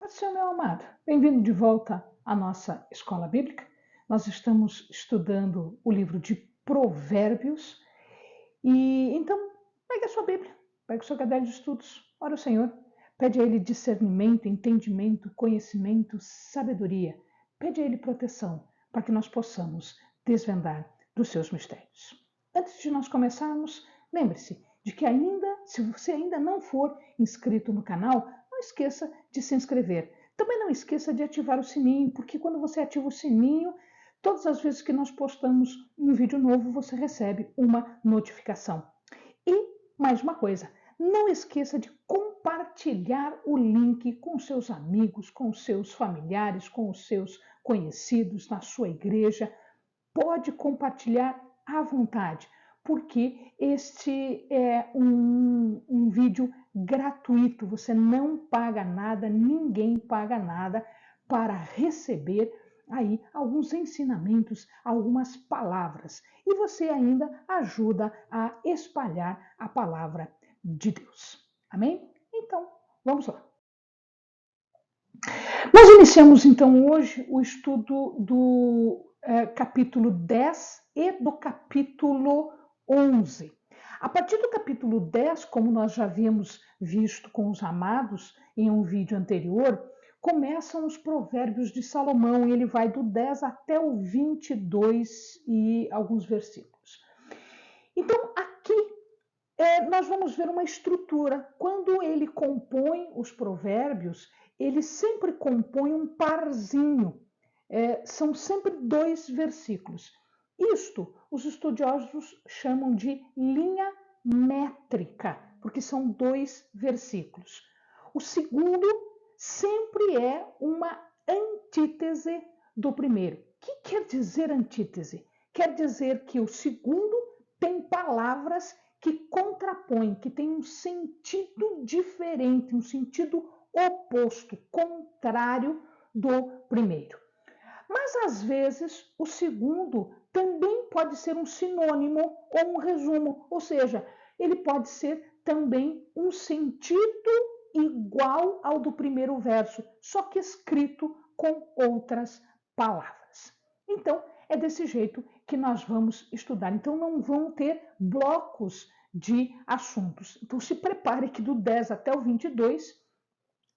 Seu meu amado, bem-vindo de volta à nossa escola bíblica. Nós estamos estudando o livro de Provérbios e então pegue a sua Bíblia, pegue o seu caderno de estudos, ora o Senhor, pede a Ele discernimento, entendimento, conhecimento, sabedoria, pede a Ele proteção para que nós possamos desvendar dos seus mistérios. Antes de nós começarmos, lembre-se de que se você ainda não for inscrito no canal, não esqueça de se inscrever. Também não esqueça de ativar o sininho, porque quando você ativa o sininho, todas as vezes que nós postamos um vídeo novo, você recebe uma notificação. E mais uma coisa, não esqueça de compartilhar o link com seus amigos, com seus familiares, com os seus conhecidos na sua igreja. Pode compartilhar à vontade, porque este é um vídeo gratuito, você não paga nada, ninguém paga nada para receber aí alguns ensinamentos, algumas palavras. E você ainda ajuda a espalhar a palavra de Deus. Amém? Então, vamos lá. Nós iniciamos então hoje o estudo do capítulo 10 e do capítulo 11. A partir do capítulo 10, como nós já havíamos visto com os amados em um vídeo anterior, começam os provérbios de Salomão e ele vai do 10 até o 22 e alguns versículos. Então, aqui nós vamos ver uma estrutura. Quando ele compõe os provérbios, ele sempre compõe um parzinho. São sempre 2 versículos. Isto os estudiosos chamam de linha métrica, porque são 2 versículos. O segundo sempre é uma antítese do primeiro. O que quer dizer antítese? Quer dizer que o segundo tem palavras que contrapõem, que tem um sentido diferente, um sentido oposto, contrário do primeiro. Mas às vezes o segundo também pode ser um sinônimo ou um resumo, ou seja, ele pode ser também um sentido igual ao do primeiro verso, só que escrito com outras palavras. Então, é desse jeito que nós vamos estudar. Então, não vão ter blocos de assuntos. Então, se prepare que do 10 até o 22,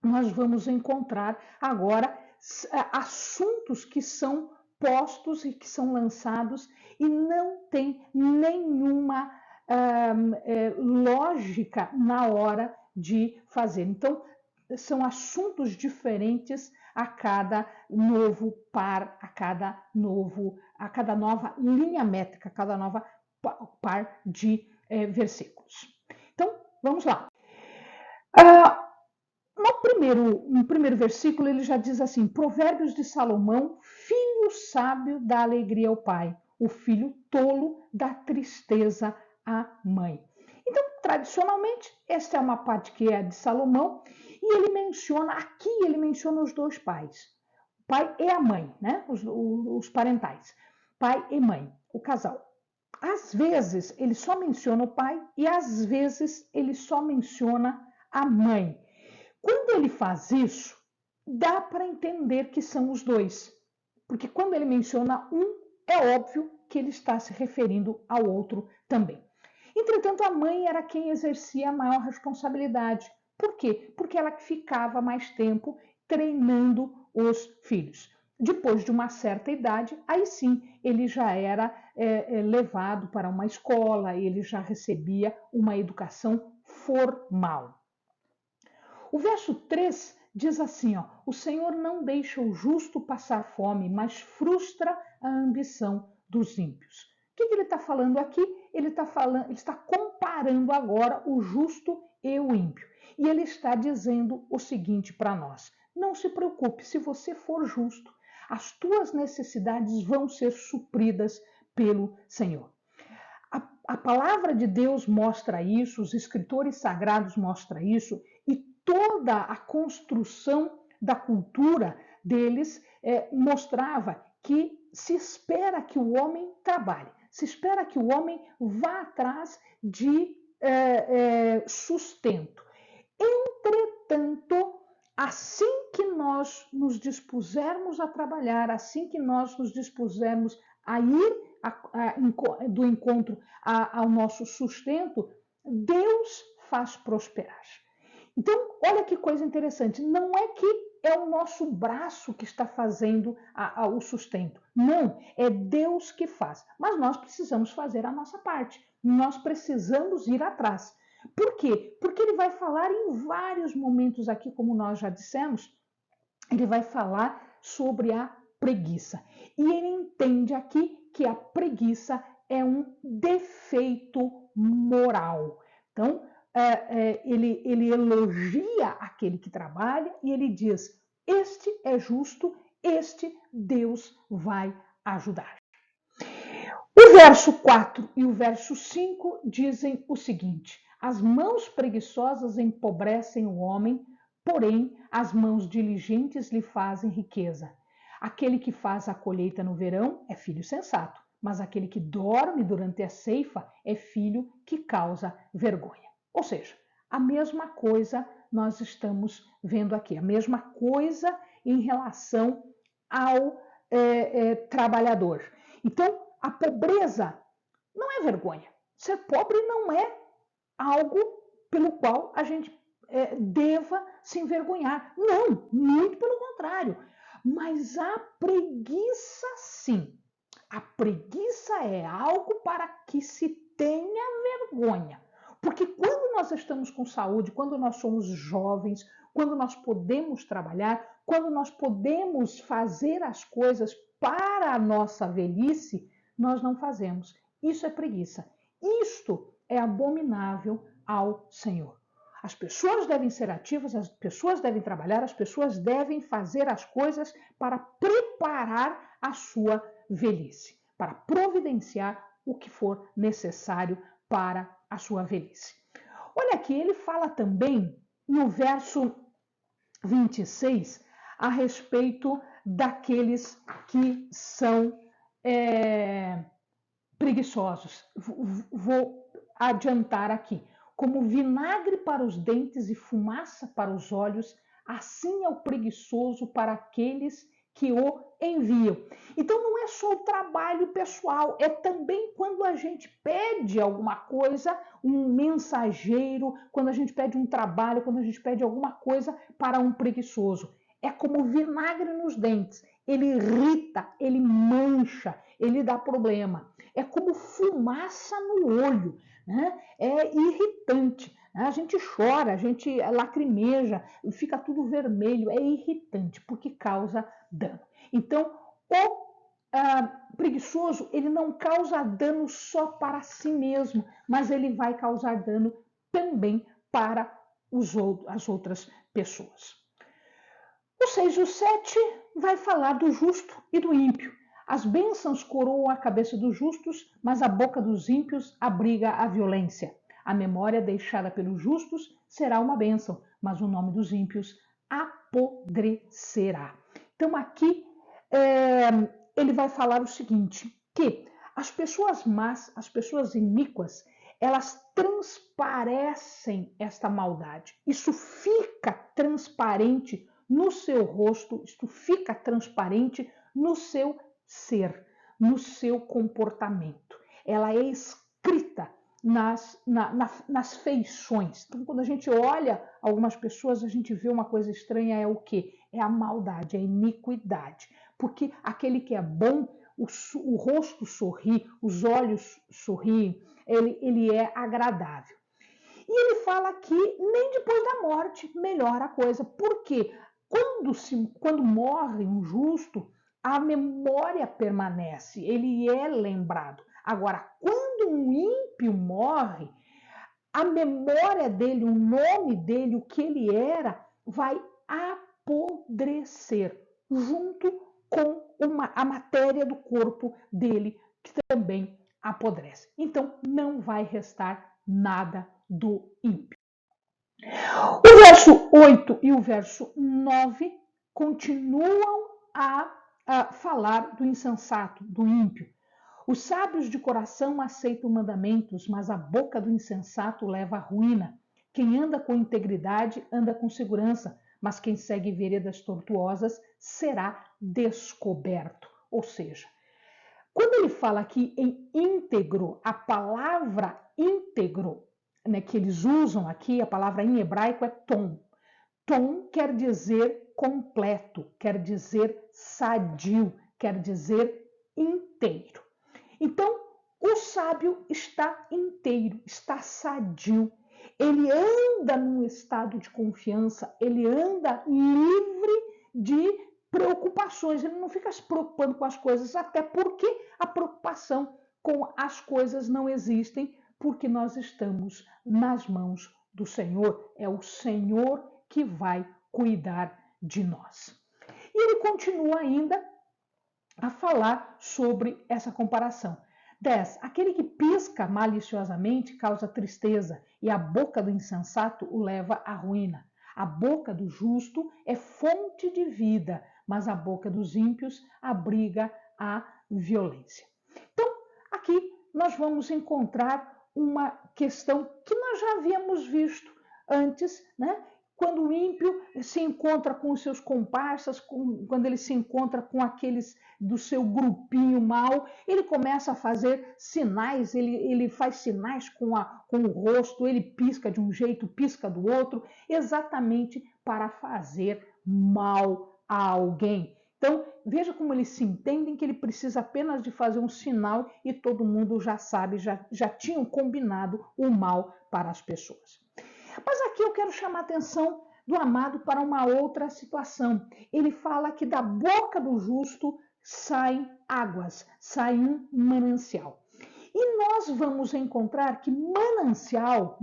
nós vamos encontrar agora assuntos que são postos e que são lançados e não tem nenhuma lógica na hora de fazer. Então, são assuntos diferentes a cada novo par, a cada nova linha métrica, a cada nova par de versículos. Então, vamos lá. No primeiro versículo, ele já diz assim: Provérbios de Salomão, filho sábio dá alegria ao pai, o filho tolo dá tristeza à mãe. Então, tradicionalmente, esta é uma parte que é de Salomão, e ele menciona os 2 pais, o pai e a mãe, né? Os parentais, pai e mãe, o casal. Às vezes, ele só menciona o pai e às vezes ele só menciona a mãe. Quando ele faz isso, dá para entender que são os 2, porque quando ele menciona um, é óbvio que ele está se referindo ao outro também. Entretanto, a mãe era quem exercia a maior responsabilidade. Por quê? Porque ela ficava mais tempo treinando os filhos. Depois de uma certa idade, aí sim ele já era levado para uma escola, ele já recebia uma educação formal. O verso 3 diz assim, ó, o Senhor não deixa o justo passar fome, mas frustra a ambição dos ímpios. O que ele está falando aqui? Ele está comparando agora o justo e o ímpio. E ele está dizendo o seguinte para nós: não se preocupe, se você for justo, as tuas necessidades vão ser supridas pelo Senhor. A palavra de Deus mostra isso, os escritores sagrados mostram isso, e toda a construção da cultura deles mostrava que se espera que o homem trabalhe, se espera que o homem vá atrás de sustento. Entretanto, assim que nós nos dispusermos a trabalhar, assim que nós nos dispusermos a ir do encontro ao nosso sustento, Deus faz prosperar. Então, olha que coisa interessante. Não é que é o nosso braço que está fazendo o sustento. Não, é Deus que faz. Mas nós precisamos fazer a nossa parte. Nós precisamos ir atrás. Por quê? Porque ele vai falar em vários momentos aqui, como nós já dissemos, ele vai falar sobre a preguiça. E ele entende aqui que a preguiça é um defeito moral. Então, ele elogia aquele que trabalha e ele diz: este é justo, este Deus vai ajudar. O verso 4 e o verso 5 dizem o seguinte: as mãos preguiçosas empobrecem o homem, porém as mãos diligentes lhe fazem riqueza. Aquele que faz a colheita no verão é filho sensato, mas aquele que dorme durante a ceifa é filho que causa vergonha. Ou seja, a mesma coisa nós estamos vendo aqui, a mesma coisa em relação ao trabalhador. Então, a pobreza não é vergonha. Ser pobre não é algo pelo qual a gente deva se envergonhar. Não, muito pelo contrário. Mas a preguiça, sim. A preguiça é algo para que se tenha vergonha. Porque quando nós estamos com saúde, quando nós somos jovens, quando nós podemos trabalhar, quando nós podemos fazer as coisas para a nossa velhice, nós não fazemos. Isso é preguiça. Isto é abominável ao Senhor. As pessoas devem ser ativas, as pessoas devem trabalhar, as pessoas devem fazer as coisas para preparar a sua velhice, para providenciar o que for necessário para a sua velhice. Olha aqui, ele fala também no verso 26 a respeito daqueles que são preguiçosos. Vou adiantar aqui. Como vinagre para os dentes e fumaça para os olhos, assim é o preguiçoso para aqueles que o enviam. Então não é só o trabalho pessoal, é também quando a gente pede alguma coisa, um mensageiro, quando a gente pede um trabalho, quando a gente pede alguma coisa para um preguiçoso. É como vinagre nos dentes. Ele irrita, ele mancha, ele dá problema. É como fumaça no olho, né? É irritante. Né? A gente chora, a gente lacrimeja, fica tudo vermelho, é irritante, porque causa dano. Então, o preguiçoso, ele não causa dano só para si mesmo, mas ele vai causar dano também para as outras pessoas. O 6 e o 7 vai falar do justo e do ímpio. As bênçãos coroam a cabeça dos justos, mas a boca dos ímpios abriga a violência. A memória deixada pelos justos será uma bênção, mas o nome dos ímpios apodrecerá. Então aqui ele vai falar o seguinte, que as pessoas más, as pessoas iníquas, elas transparecem esta maldade. Isso fica transparente no seu rosto, isto fica transparente no seu ser, no seu comportamento. Ela é escrita nas feições. Então, quando a gente olha algumas pessoas, a gente vê uma coisa estranha, é o quê? É a maldade, a iniquidade. Porque aquele que é bom, o rosto sorri, os olhos sorriem, ele é agradável. E ele fala que nem depois da morte melhora a coisa. Por quê? Quando morre um justo, a memória permanece, ele é lembrado. Agora, quando um ímpio morre, a memória dele, o nome dele, o que ele era, vai apodrecer junto com a matéria do corpo dele, que também apodrece. Então, não vai restar nada do ímpio. O verso 8 e o verso 9 continuam a falar do insensato, do ímpio. Os sábios de coração aceitam mandamentos, mas a boca do insensato leva à ruína. Quem anda com integridade anda com segurança, mas quem segue veredas tortuosas será descoberto. Ou seja, quando ele fala aqui em íntegro, a palavra íntegro, né, que eles usam aqui, a palavra em hebraico é tom. Tom quer dizer completo, quer dizer sadio, quer dizer inteiro. Então, o sábio está inteiro, está sadio. Ele anda num estado de confiança, ele anda livre de preocupações, ele não fica se preocupando com as coisas, até porque a preocupação com as coisas não existem, porque nós estamos nas mãos do Senhor, é o Senhor que vai cuidar de nós. E ele continua ainda a falar sobre essa comparação. 10. Aquele que pisca maliciosamente causa tristeza, e a boca do insensato o leva à ruína. A boca do justo é fonte de vida, mas a boca dos ímpios abriga a violência. Então, aqui nós vamos encontrar uma questão que nós já havíamos visto antes, né? Quando o ímpio se encontra com os seus comparsas, quando ele se encontra com aqueles do seu grupinho mau, ele começa a fazer sinais, ele faz sinais com o rosto, ele pisca de um jeito, pisca do outro, exatamente para fazer mal a alguém. Então, veja como eles se entendem que ele precisa apenas de fazer um sinal e todo mundo já sabe, já tinham combinado o mal para as pessoas. Mas aqui eu quero chamar a atenção do amado para uma outra situação. Ele fala que da boca do justo saem águas, sai um manancial. E nós vamos encontrar que manancial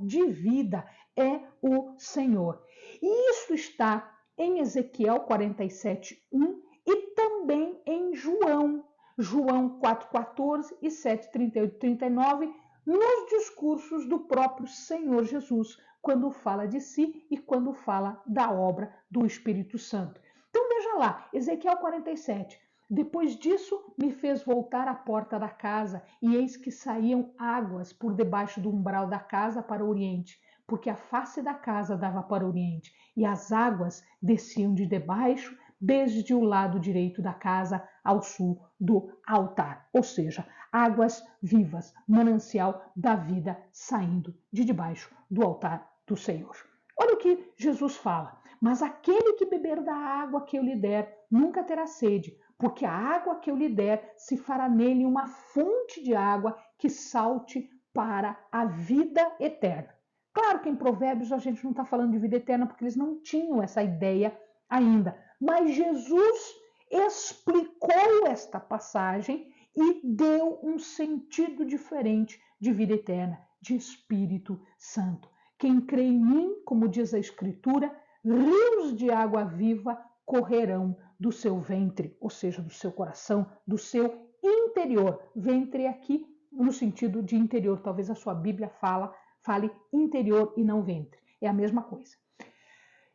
de vida é o Senhor. E isso está em Ezequiel 47:1 e também em João 4:14 e 7:38-39, nos discursos do próprio Senhor Jesus, quando fala de si e quando fala da obra do Espírito Santo. Então veja lá, Ezequiel 47. Depois disso, me fez voltar à porta da casa, e eis que saíam águas por debaixo do umbral da casa para o oriente, porque a face da casa dava para o oriente, e as águas desciam de debaixo, desde o lado direito da casa ao sul do altar. Ou seja, águas vivas, manancial da vida saindo de debaixo do altar do Senhor. Olha o que Jesus fala. Mas aquele que beber da água que eu lhe der nunca terá sede, porque a água que eu lhe der se fará nele uma fonte de água que salte para a vida eterna. Claro que em Provérbios a gente não está falando de vida eterna, porque eles não tinham essa ideia ainda. Mas Jesus explicou esta passagem e deu um sentido diferente de vida eterna, de Espírito Santo. Quem crê em mim, como diz a Escritura, rios de água viva correrão do seu ventre, ou seja, do seu coração, do seu interior. Ventre aqui no sentido de interior, talvez a sua Bíblia fale interior e não ventre. É a mesma coisa.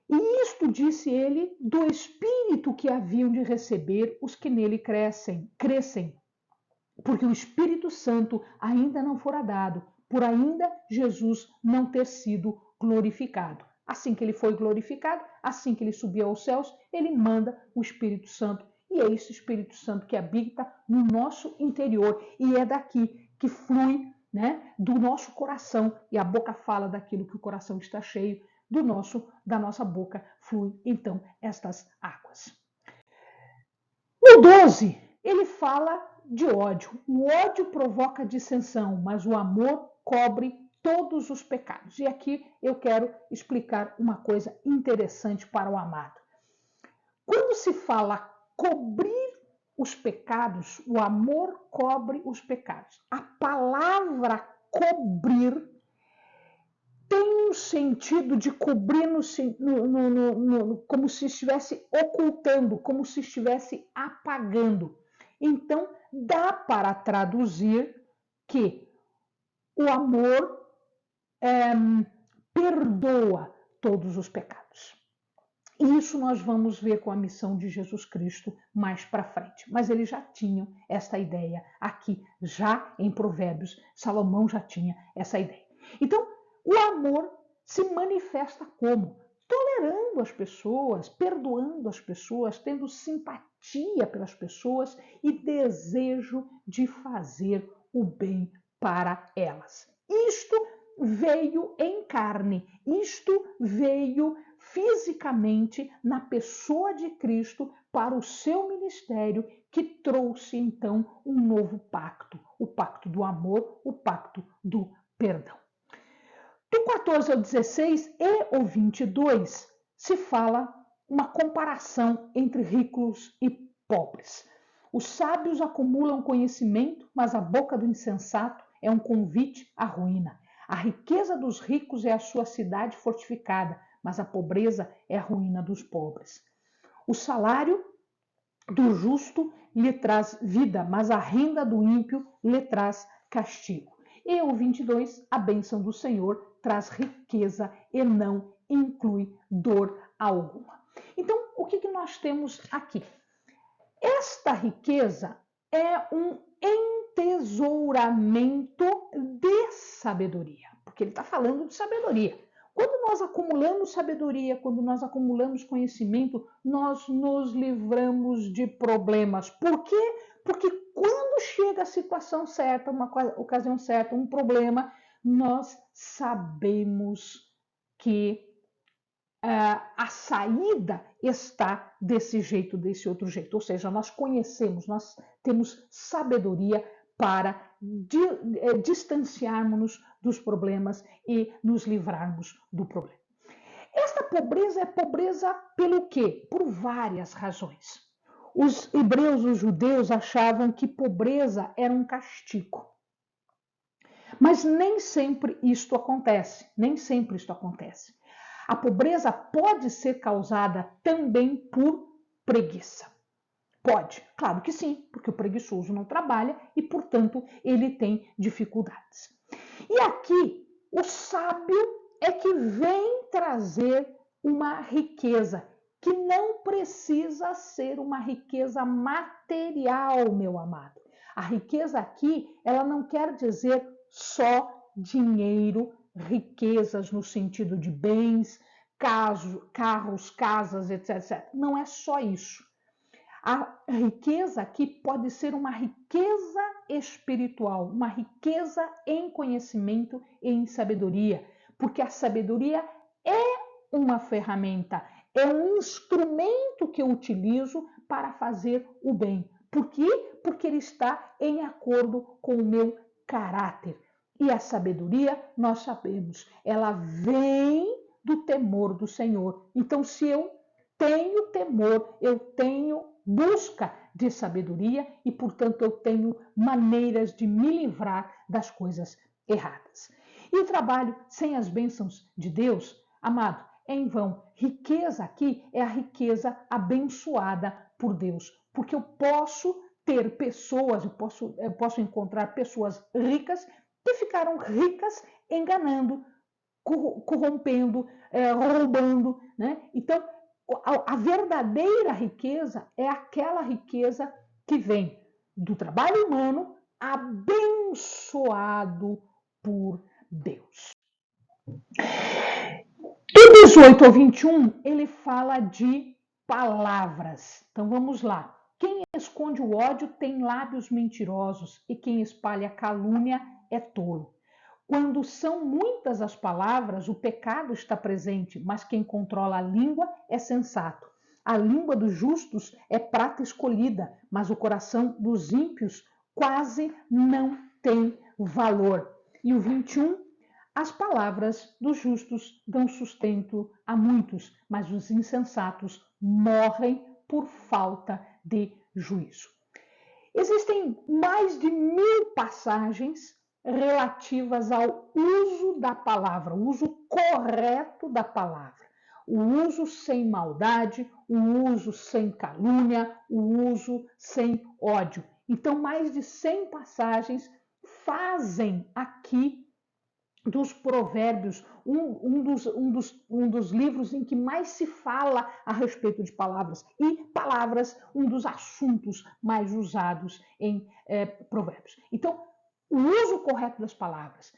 E isto disse ele do Espírito que haviam de receber os que nele crescem, porque o Espírito Santo ainda não fora dado, por ainda Jesus não ter sido glorificado. Assim que ele foi glorificado, assim que ele subiu aos céus, ele manda o Espírito Santo. E é esse Espírito Santo que habita no nosso interior. E é daqui que flui, né, do nosso coração. E a boca fala daquilo que o coração está cheio. Da nossa boca flui, então, estas águas. No 12, ele fala de ódio. O ódio provoca dissensão, mas o amor cobre todos os pecados. E aqui eu quero explicar uma coisa interessante para o amado. Quando se fala cobrir os pecados, o amor cobre os pecados. A palavra cobrir tem um sentido de cobrir como se estivesse ocultando, como se estivesse apagando. Então, dá para traduzir que o amor perdoa todos os pecados. Isso nós vamos ver com a missão de Jesus Cristo mais para frente. Mas eles já tinham essa ideia aqui, já em Provérbios, Salomão já tinha essa ideia. Então, o amor se manifesta como? tolerando as pessoas, perdoando as pessoas, tendo simpatia pelas pessoas e desejo de fazer o bem para elas. Isto veio em carne, isto veio fisicamente na pessoa de Cristo para o seu ministério, que trouxe então um novo pacto, o pacto do amor, o pacto do perdão. Do 14 ao 16 e o 22 se fala uma comparação entre ricos e pobres. Os sábios acumulam conhecimento, mas a boca do insensato é um convite à ruína. A riqueza dos ricos é a sua cidade fortificada, mas a pobreza é a ruína dos pobres. O salário do justo lhe traz vida, mas a renda do ímpio lhe traz castigo. E o 22, a bênção do Senhor traz riqueza e não inclui dor alguma. Então, o que nós temos aqui? Esta riqueza é um entesouramento de sabedoria, porque ele está falando de sabedoria. Quando nós acumulamos sabedoria, quando nós acumulamos conhecimento, nós nos livramos de problemas. Por quê? Porque quando chega a situação certa, uma ocasião certa, um problema, nós sabemos que a saída está desse jeito, desse outro jeito. Ou seja, nós conhecemos, nós temos sabedoria para distanciarmos-nos dos problemas e nos livrarmos do problema. Esta pobreza é pobreza pelo quê? Por várias razões. Os hebreus, os judeus, achavam que pobreza era um castigo. Mas nem sempre isto acontece, nem sempre isto acontece. A pobreza pode ser causada também por preguiça. Pode, claro que sim, porque o preguiçoso não trabalha e, portanto, ele tem dificuldades. E aqui, o sábio é que vem trazer uma riqueza que não precisa ser uma riqueza material, meu amado. A riqueza aqui, ela não quer dizer só dinheiro, riquezas no sentido de bens, carros, casas, etc. Não é só isso. A riqueza aqui pode ser uma riqueza espiritual, uma riqueza em conhecimento e em sabedoria, porque a sabedoria é uma ferramenta, é um instrumento que eu utilizo para fazer o bem. Por quê? Porque ele está em acordo com o meu caráter. E a sabedoria, nós sabemos, ela vem do temor do Senhor. Então, se eu tenho temor, eu tenho busca de sabedoria e, portanto, eu tenho maneiras de me livrar das coisas erradas. E o trabalho sem as bênçãos de Deus, amado, é em vão. Riqueza aqui é a riqueza abençoada por Deus, porque eu posso ter pessoas, eu posso encontrar pessoas ricas que ficaram ricas enganando, corrompendo, roubando, né? Então, a verdadeira riqueza é aquela riqueza que vem do trabalho humano abençoado por Deus. Do 18 ao 21, ele fala de palavras. Então vamos lá. Quem esconde o ódio tem lábios mentirosos e quem espalha calúnia é tolo. Quando são muitas as palavras, o pecado está presente, mas quem controla a língua é sensato. A língua dos justos é prata escolhida, mas o coração dos ímpios quase não tem valor. E o 21, as palavras dos justos dão sustento a muitos, mas os insensatos morrem por falta de juízo. Existem mais de 1000 passagens relativas ao uso da palavra, o uso correto da palavra, o uso sem maldade, o uso sem calúnia, o uso sem ódio. Então, mais de 100 passagens fazem aqui dos provérbios um dos livros em que mais se fala a respeito de palavras, e palavras, um dos assuntos mais usados em provérbios. Então, o uso correto das palavras,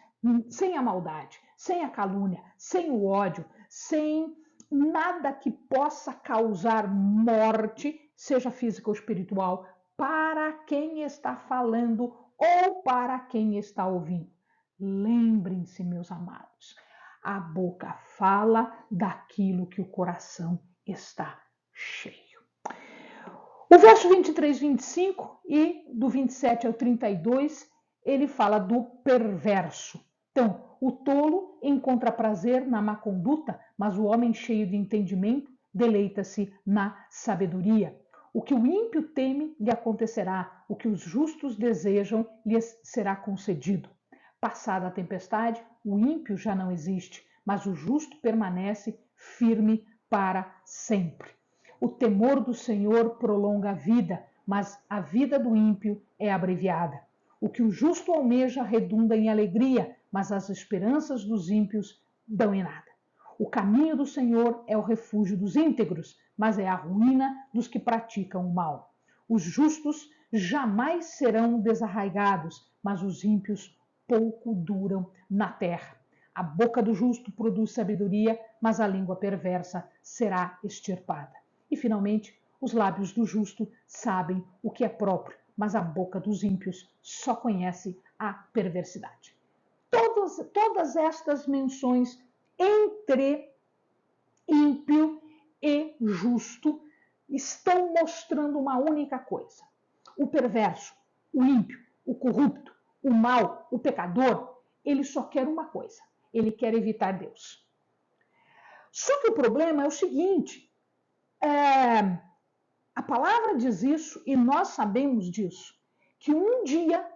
sem a maldade, sem a calúnia, sem o ódio, sem nada que possa causar morte, seja física ou espiritual, para quem está falando ou para quem está ouvindo. Lembrem-se, meus amados, a boca fala daquilo que o coração está cheio. O verso 23, 25 e do 27 ao 32, ele fala do perverso. Então, o tolo encontra prazer na má conduta, mas o homem cheio de entendimento deleita-se na sabedoria. O que o ímpio teme lhe acontecerá, o que os justos desejam lhes será concedido. Passada a tempestade, o ímpio já não existe, mas o justo permanece firme para sempre. O temor do Senhor prolonga a vida, mas a vida do ímpio é abreviada. O que o justo almeja redunda em alegria, mas as esperanças dos ímpios dão em nada. O caminho do Senhor é o refúgio dos íntegros, mas é a ruína dos que praticam o mal. Os justos jamais serão desarraigados, mas os ímpios pouco duram na terra. A boca do justo produz sabedoria, mas a língua perversa será extirpada. E, finalmente, os lábios do justo sabem o que é próprio, mas a boca dos ímpios só conhece a perversidade. Todas estas menções entre ímpio e justo estão mostrando uma única coisa. O perverso, o ímpio, o corrupto, o mau, o pecador, ele só quer uma coisa: ele quer evitar Deus. Só que o problema é o seguinte, a palavra diz isso e nós sabemos disso, que um dia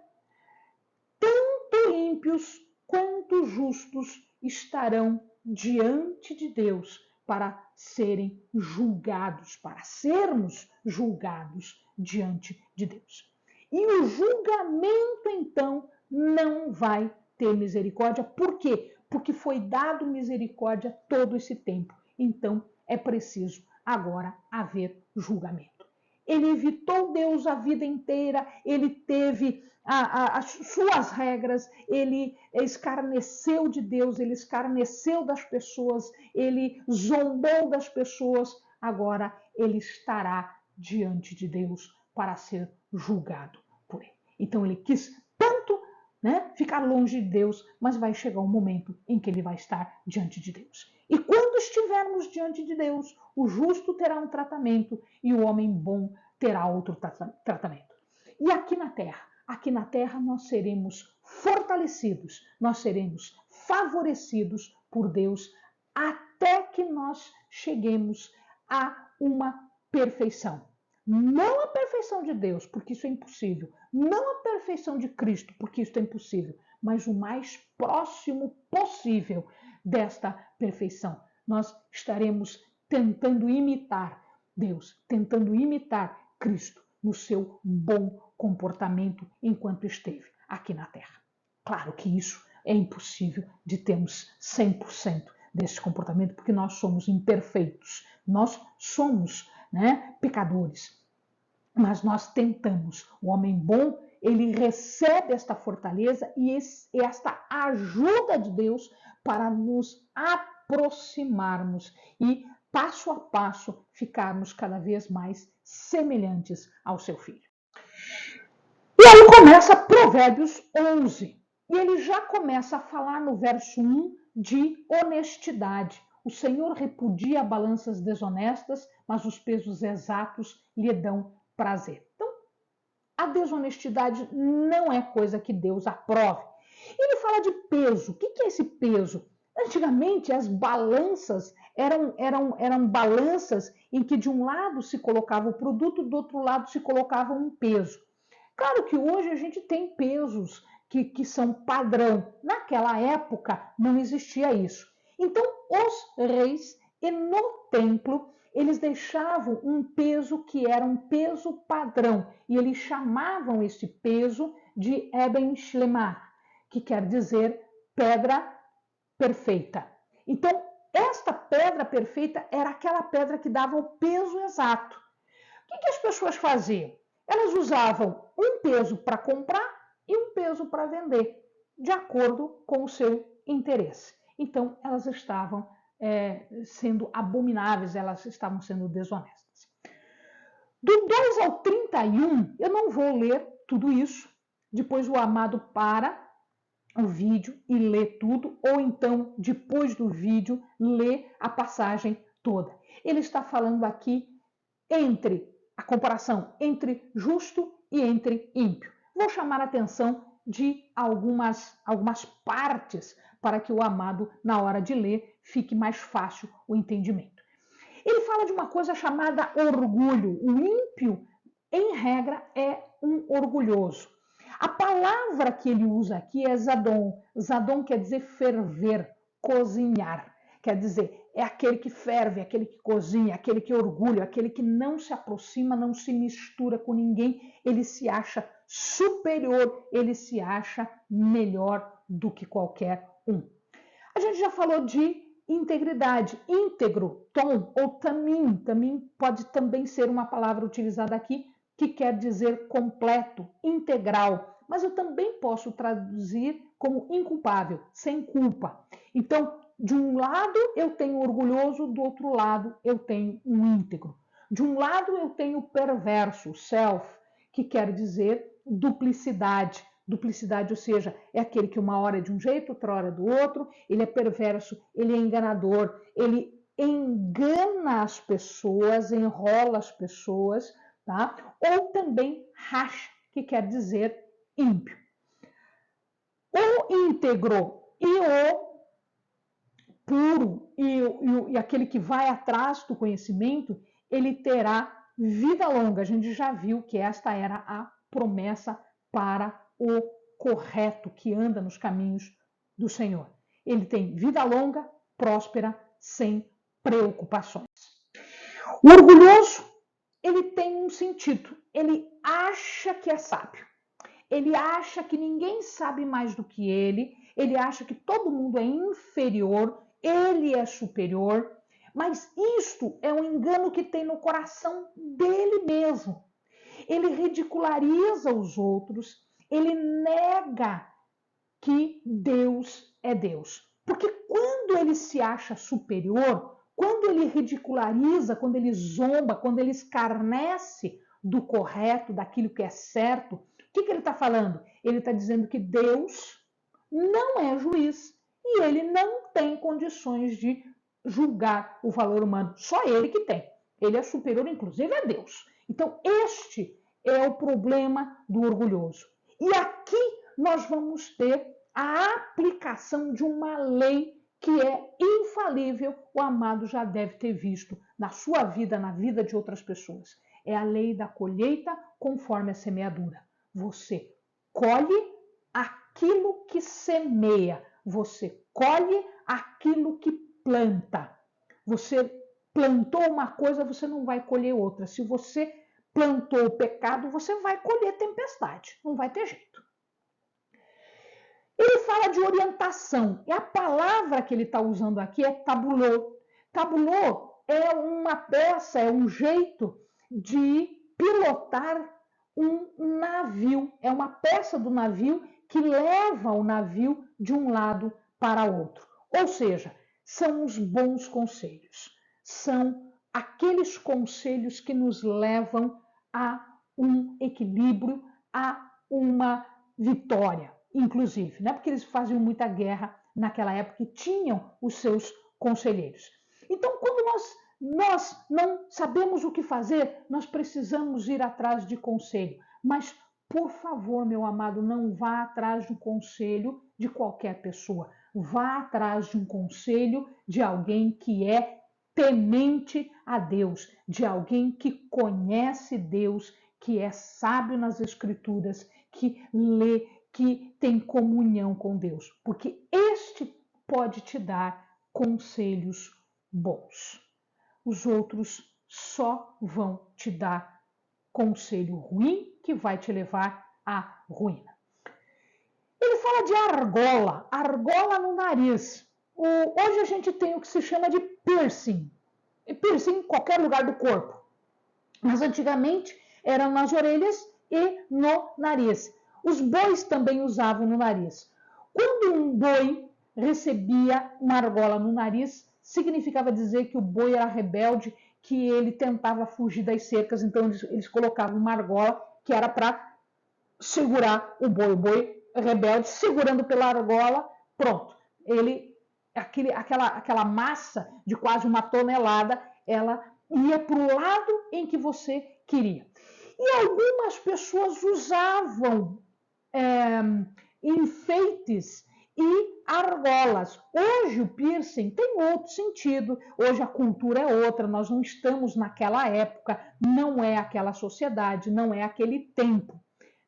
tanto ímpios quanto justos estarão diante de Deus para serem julgados, para sermos julgados diante de Deus. E o julgamento, então, não vai ter misericórdia. Por quê? Porque foi dado misericórdia todo esse tempo. Então, é preciso agora haver julgamento. Ele evitou Deus a vida inteira, ele teve as suas regras, ele escarneceu de Deus, ele escarneceu das pessoas, ele zombou das pessoas. Agora ele estará diante de Deus para ser julgado por ele. Então ele quis tanto, ficar longe de Deus, mas vai chegar um momento em que ele vai estar diante de Deus. E quando estivermos diante de Deus, o justo terá um tratamento e o homem bom terá outro tratamento. E aqui na terra nós seremos fortalecidos, nós seremos favorecidos por Deus até que nós cheguemos a uma perfeição. Não a perfeição de Deus, porque isso é impossível. Não a perfeição de Cristo, porque isso é impossível. Mas o mais próximo possível desta perfeição. Nós estaremos tentando imitar Deus, tentando imitar Cristo no seu bom comportamento enquanto esteve aqui na Terra. Claro que isso é impossível de termos 100% desse comportamento, porque nós somos imperfeitos, nós somos pecadores, mas nós tentamos. O homem bom, ele recebe esta fortaleza e esta ajuda de Deus para nos aproximarmos e, passo a passo, ficarmos cada vez mais semelhantes ao seu filho. E aí começa Provérbios 11. E ele já começa a falar no verso 1 de honestidade. O Senhor repudia balanças desonestas, mas os pesos exatos lhe dão prazer. Então, a desonestidade não é coisa que Deus aprove. Ele fala de peso. O que é esse peso? Antigamente, as balanças eram balanças em que de um lado se colocava o produto, do outro lado se colocava um peso. Claro que hoje a gente tem pesos que são padrão. Naquela época não existia isso. Então, os reis, e no templo, eles deixavam um peso que era um peso padrão. E eles chamavam esse peso de Eben Shlemar, que quer dizer pedra perfeita. Então, esta pedra perfeita era aquela pedra que dava o peso exato. O que as pessoas faziam? Elas usavam um peso para comprar e um peso para vender, de acordo com o seu interesse. Então, elas estavam sendo abomináveis, elas estavam sendo desonestas. Do 2 ao 31, eu não vou ler tudo isso, depois o amado para o vídeo e lê tudo, ou então, depois do vídeo, lê a passagem toda. Ele está falando aqui entre a comparação entre justo e entre ímpio. Vou chamar a atenção de algumas partes para que o amado, na hora de ler, fique mais fácil o entendimento. Ele fala de uma coisa chamada orgulho. O ímpio, em regra, é um orgulhoso. A palavra que ele usa aqui é zadom. Zadom quer dizer ferver, cozinhar. Quer dizer, é aquele que ferve, aquele que cozinha, aquele que orgulha, aquele que não se aproxima, não se mistura com ninguém. Ele se acha superior, ele se acha melhor do que qualquer um. A gente já falou de integridade. Íntegro, tom ou tamim. Tamim pode também ser uma palavra utilizada aqui que quer dizer completo, integral. Mas eu também posso traduzir como inculpável, sem culpa. Então, de um lado eu tenho orgulhoso, do outro lado eu tenho um íntegro. De um lado eu tenho perverso, self, que quer dizer duplicidade. Duplicidade, ou seja, é aquele que uma hora é de um jeito, outra hora é do outro, ele é perverso, ele é enganador, ele engana as pessoas, enrola as pessoas, tá? Ou também rash, que quer dizer ímpio. O íntegro e o puro e aquele que vai atrás do conhecimento, ele terá vida longa. A gente já viu que esta era a promessa para o correto que anda nos caminhos do Senhor. Ele tem vida longa, próspera, sem preocupações. O orgulhoso, ele tem um sentido. Ele acha que é sábio. Ele acha que ninguém sabe mais do que ele. Ele acha que todo mundo é inferior. Ele é superior. Mas isto é um engano que tem no coração dele mesmo. Ele ridiculariza os outros. Ele nega que Deus é Deus. Porque quando ele se acha superior, quando ele ridiculariza, quando ele zomba, quando ele escarnece do correto, daquilo que é certo, o que ele está falando? Ele está dizendo que Deus não é juiz e ele não tem condições de julgar o valor humano. Só ele que tem. Ele é superior, inclusive, a Deus. Então, este é o problema do orgulhoso. E aqui nós vamos ter a aplicação de uma lei que é infalível, o amado já deve ter visto na sua vida, na vida de outras pessoas. É a lei da colheita conforme a semeadura. Você colhe aquilo que semeia, você colhe aquilo que planta. Você plantou uma coisa, você não vai colher outra. Se você plantou o pecado, você vai colher tempestade, não vai ter jeito. Ele fala de orientação, e a palavra que ele está usando aqui é tabulô. Tabulô é uma peça, é um jeito de pilotar um navio. É uma peça do navio que leva o navio de um lado para outro. Ou seja, são os bons conselhos. São aqueles conselhos que nos levam a um equilíbrio, a uma vitória. Inclusive, né? Porque eles faziam muita guerra naquela época e tinham os seus conselheiros. Então, quando nós não sabemos o que fazer, nós precisamos ir atrás de conselho. Mas, por favor, meu amado, não vá atrás de um conselho de qualquer pessoa. Vá atrás de um conselho de alguém que é temente a Deus, de alguém que conhece Deus, que é sábio nas Escrituras, que lê, que tem comunhão com Deus, porque este pode te dar conselhos bons. Os outros só vão te dar conselho ruim que vai te levar à ruína. Ele fala de argola, argola no nariz. Hoje a gente tem o que se chama de piercing. Piercing em qualquer lugar do corpo. Mas antigamente eram nas orelhas e no nariz. Os bois também usavam no nariz. Quando um boi recebia uma argola no nariz, significava dizer que o boi era rebelde, que ele tentava fugir das cercas, então eles colocavam uma argola que era para segurar o boi rebelde, segurando pela argola, pronto. Aquela massa de quase 1 tonelada, ela ia para o lado em que você queria. E algumas pessoas usavam enfeites e argolas. Hoje o piercing tem outro sentido, hoje a cultura é outra, nós não estamos naquela época, não é aquela sociedade, não é aquele tempo.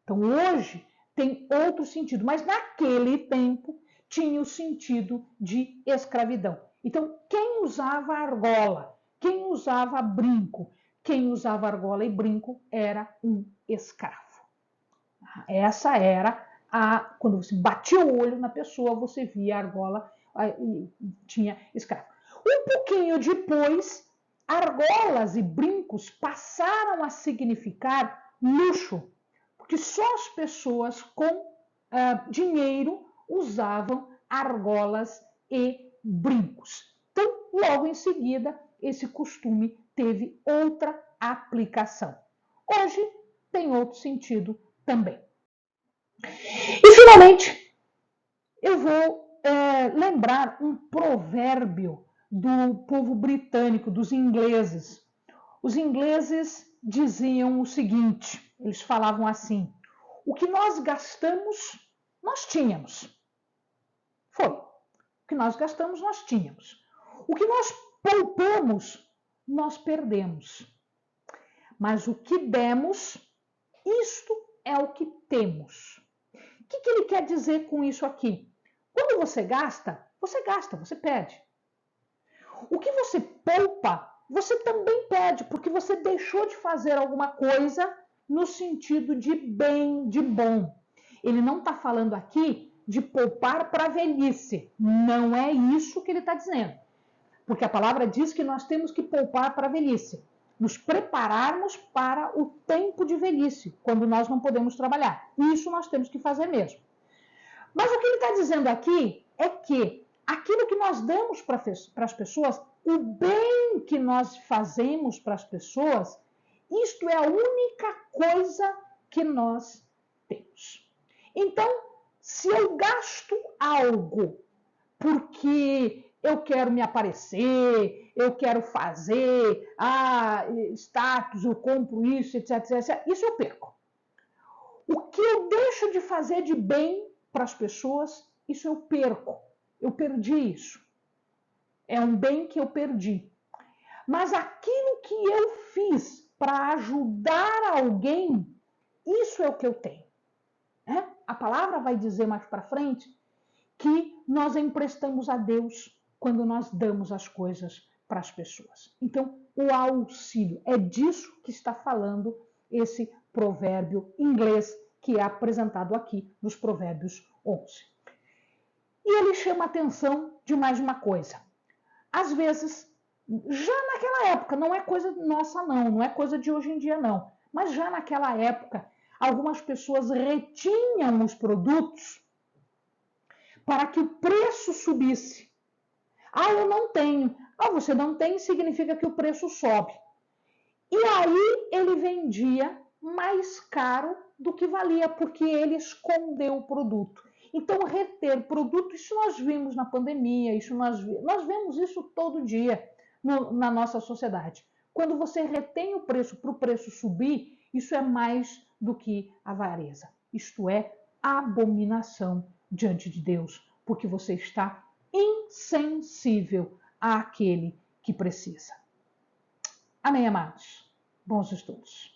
Então hoje tem outro sentido, mas naquele tempo tinha o sentido de escravidão. Então quem usava argola, quem usava brinco, quem usava argola e brinco era um escravo. Essa era quando você batia o olho na pessoa, você via a argola e tinha escravo. Um pouquinho depois, argolas e brincos passaram a significar luxo, porque só as pessoas com dinheiro usavam argolas e brincos. Então, logo em seguida, esse costume teve outra aplicação. Hoje tem outro sentido também. E, finalmente, eu vou lembrar um provérbio do povo britânico, dos ingleses. Os ingleses diziam o seguinte, eles falavam assim: o que nós gastamos, nós tínhamos. Foi. O que nós gastamos, nós tínhamos. O que nós poupamos, nós perdemos. Mas o que demos, isto é o que temos. O que ele quer dizer com isso aqui? Quando você gasta, você perde. O que você poupa, você também perde, porque você deixou de fazer alguma coisa no sentido de bem, de bom. Ele não está falando aqui de poupar para a velhice. Não é isso que ele está dizendo. Porque a palavra diz que nós temos que poupar para a velhice. Nos prepararmos para o tempo de velhice, quando nós não podemos trabalhar. Isso nós temos que fazer mesmo. Mas o que ele está dizendo aqui é que aquilo que nós damos para as pessoas, o bem que nós fazemos para as pessoas, isto é a única coisa que nós temos. Então, se eu gasto algo porque eu quero me aparecer, eu quero fazer, status, eu compro isso, etc, etc, isso eu perco. O que eu deixo de fazer de bem para as pessoas, isso eu perco. Eu perdi isso. É um bem que eu perdi. Mas aquilo que eu fiz para ajudar alguém, isso é o que eu tenho. A palavra vai dizer mais para frente que nós emprestamos a Deus quando nós damos as coisas para as pessoas. Então, o auxílio, é disso que está falando esse provérbio inglês que é apresentado aqui nos Provérbios 11. E ele chama a atenção de mais uma coisa. Às vezes, já naquela época, não é coisa nossa não, não é coisa de hoje em dia não, mas já naquela época, algumas pessoas retinham os produtos para que o preço subisse. Eu não tenho. Você não tem, significa que o preço sobe. E aí ele vendia mais caro do que valia, porque ele escondeu o produto. Então, reter produto, isso nós vimos na pandemia, nós vemos isso todo dia na nossa sociedade. Quando você retém o preço para o preço subir, isso é mais do que avareza. Isto é abominação diante de Deus, porque você está insensível àquele que precisa. Amém, amados? Bons estudos.